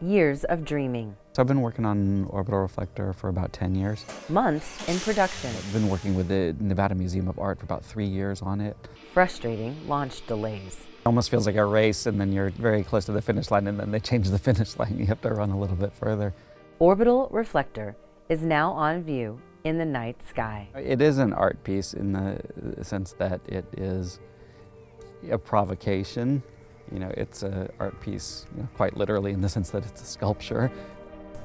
years of dreaming. So I've been working on Orbital Reflector for about 10 years. Months in production. I've been working with the Nevada Museum of Art for about 3 years on it. Frustrating launch delays. It almost feels like a race, and then you're very close to the finish line, and then they change the finish line. You have to run a little bit further. Orbital Reflector is now on view in the night sky. It is an art piece in the sense that it is a provocation. You know, it's an art piece, quite literally, in the sense that it's a sculpture.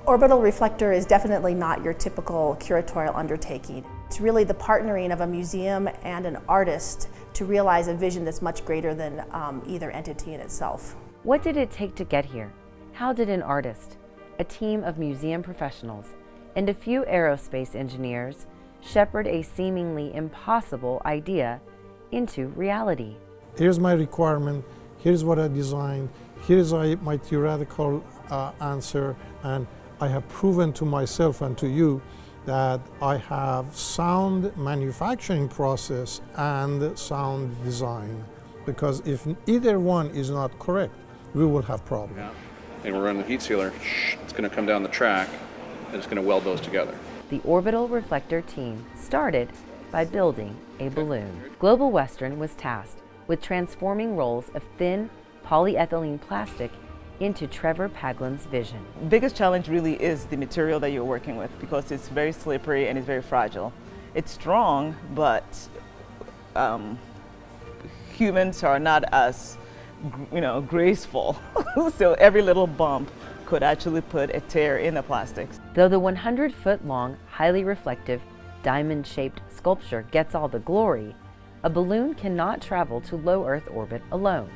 Orbital Reflector is definitely not your typical curatorial undertaking. It's really the partnering of a museum and an artist to realize a vision that's much greater than either entity in itself. What did it take to get here? How did an artist, a team of museum professionals, and a few aerospace engineers shepherd a seemingly impossible idea into reality? Here's my requirement, here's what I designed, here's my theoretical answer, and I have proven to myself and to you that I have sound manufacturing process and sound design. Because if either one is not correct, we will have problems. Yeah. And we're running the heat sealer. It's going to come down the track, and it's going to weld those together. The Orbital Reflector team started by building a balloon. Global Western was tasked with transforming rolls of thin polyethylene plastic into Trevor Paglen's vision. The biggest challenge really is the material that you're working with, because it's very slippery and it's very fragile. It's strong, but humans are not as graceful. So every little bump could actually put a tear in the plastics. Though the 100-foot-long, highly reflective, diamond-shaped sculpture gets all the glory, a balloon cannot travel to low Earth orbit alone.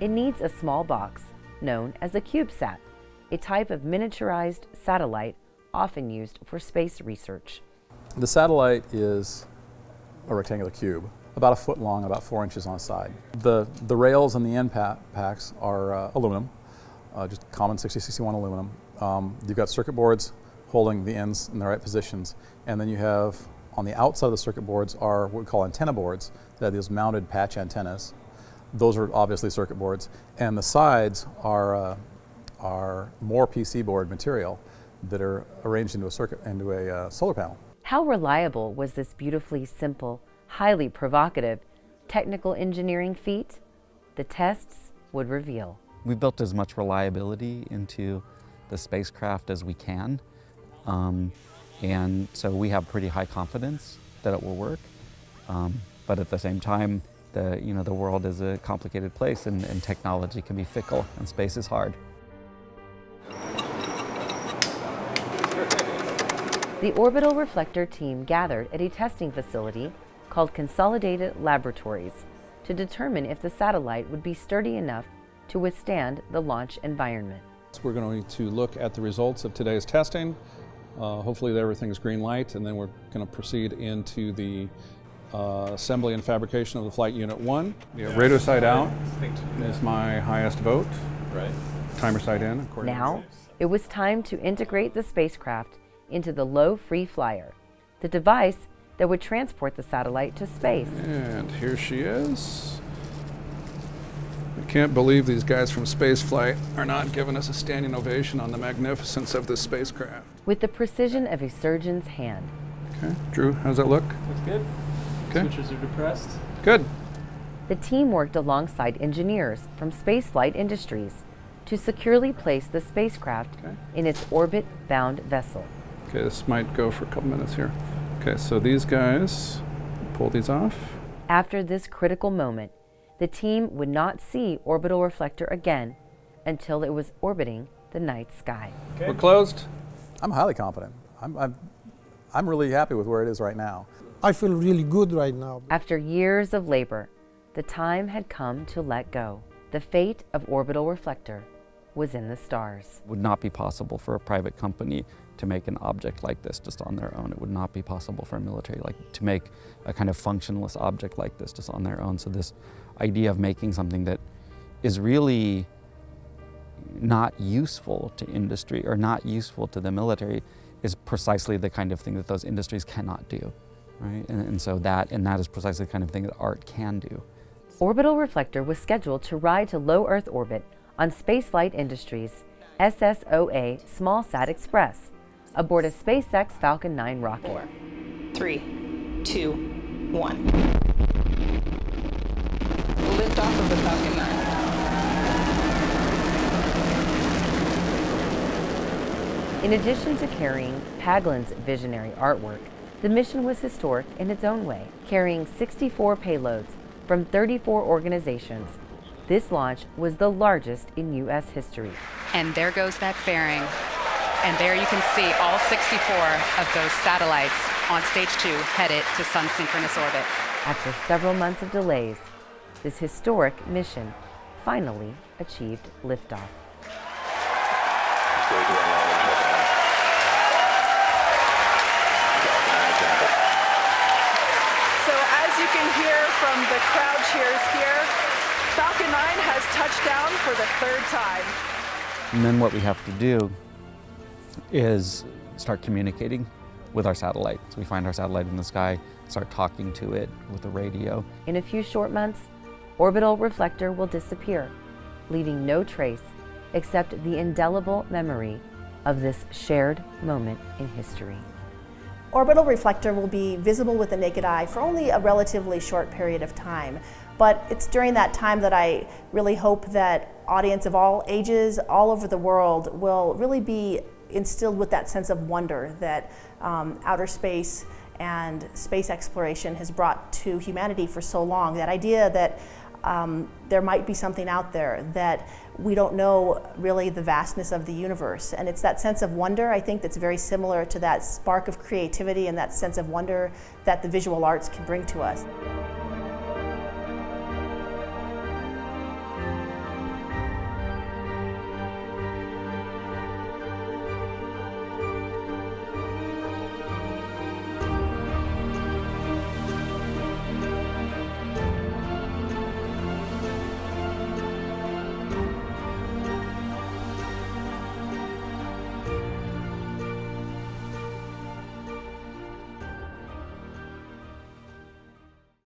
It needs a small box known as a CubeSat, a type of miniaturized satellite often used for space research. The satellite is a rectangular cube, about a foot long, about 4 inches on a side. The rails and the end packs are aluminum, just common 6061 aluminum. You've got circuit boards holding the ends in the right positions, and then you have on the outside of the circuit boards are what we call antenna boards that have these mounted patch antennas. Those are obviously circuit boards, and the sides are more PC board material that are arranged into a solar panel. How reliable was this beautifully simple, highly provocative technical engineering feat? The tests would reveal. We've built as much reliability into the spacecraft as we can, and so we have pretty high confidence that it will work. But at the same time, the world is a complicated place, and technology can be fickle, and space is hard. The Orbital Reflector team gathered at a testing facility called Consolidated Laboratories to determine if the satellite would be sturdy enough to withstand the launch environment. We're going to look at the results of today's testing. Hopefully everything's green light, and then we're going to proceed into the assembly and fabrication of the Flight Unit 1. Radio side out is my highest vote. Right. Timer side in. Now, it was time to integrate the spacecraft into the low free flyer, the device that would transport the satellite to space. And here she is. I can't believe these guys from spaceflight are not giving us a standing ovation on the magnificence of this spacecraft. With the precision of a surgeon's hand. Okay, Drew, how's that look? Looks good. Okay. Switches are depressed. Good. The team worked alongside engineers from Spaceflight Industries to securely place the spacecraft in its orbit-bound vessel. Okay, this might go for a couple minutes here. Okay, so these guys, pull these off. After this critical moment, the team would not see Orbital Reflector again until it was orbiting the night sky. Okay. We're closed. I'm highly confident. I'm really happy with where it is right now. I feel really good right now. After years of labor, the time had come to let go. The fate of Orbital Reflector was in the stars. It would not be possible for a private company to make an object like this just on their own. It would not be possible for a military to make a kind of functionless object like this just on their own. So this idea of making something that is really not useful to industry or not useful to the military is precisely the kind of thing that those industries cannot do, right? And so that is precisely the kind of thing that art can do. Orbital Reflector was scheduled to ride to low Earth orbit on Spaceflight Industries SSOA SmallSat Express aboard a SpaceX Falcon 9 rocket. 4, 3, 2, 1. Lift off of the Falcon 9. In addition to carrying Paglen's visionary artwork, the mission was historic in its own way, carrying 64 payloads from 34 organizations. This launch was the largest in U.S. history. And there goes that fairing. And there you can see all 64 of those satellites on stage 2 headed to sun synchronous orbit. After several months of delays, this historic mission finally achieved liftoff. So as you can hear from the crowd cheers here, Falcon 9 has touched down for the 3rd time. And then what we have to do is start communicating with our satellite. So we find our satellite in the sky, start talking to it with the radio. In a few short months, Orbital Reflector will disappear, leaving no trace except the indelible memory of this shared moment in history. Orbital Reflector will be visible with the naked eye for only a relatively short period of time, but it's during that time that I really hope that audience of all ages, all over the world, will really be instilled with that sense of wonder that outer space and space exploration has brought to humanity for so long. That idea that there might be something out there, that we don't know really the vastness of the universe. And it's that sense of wonder, I think, that's very similar to that spark of creativity and that sense of wonder that the visual arts can bring to us.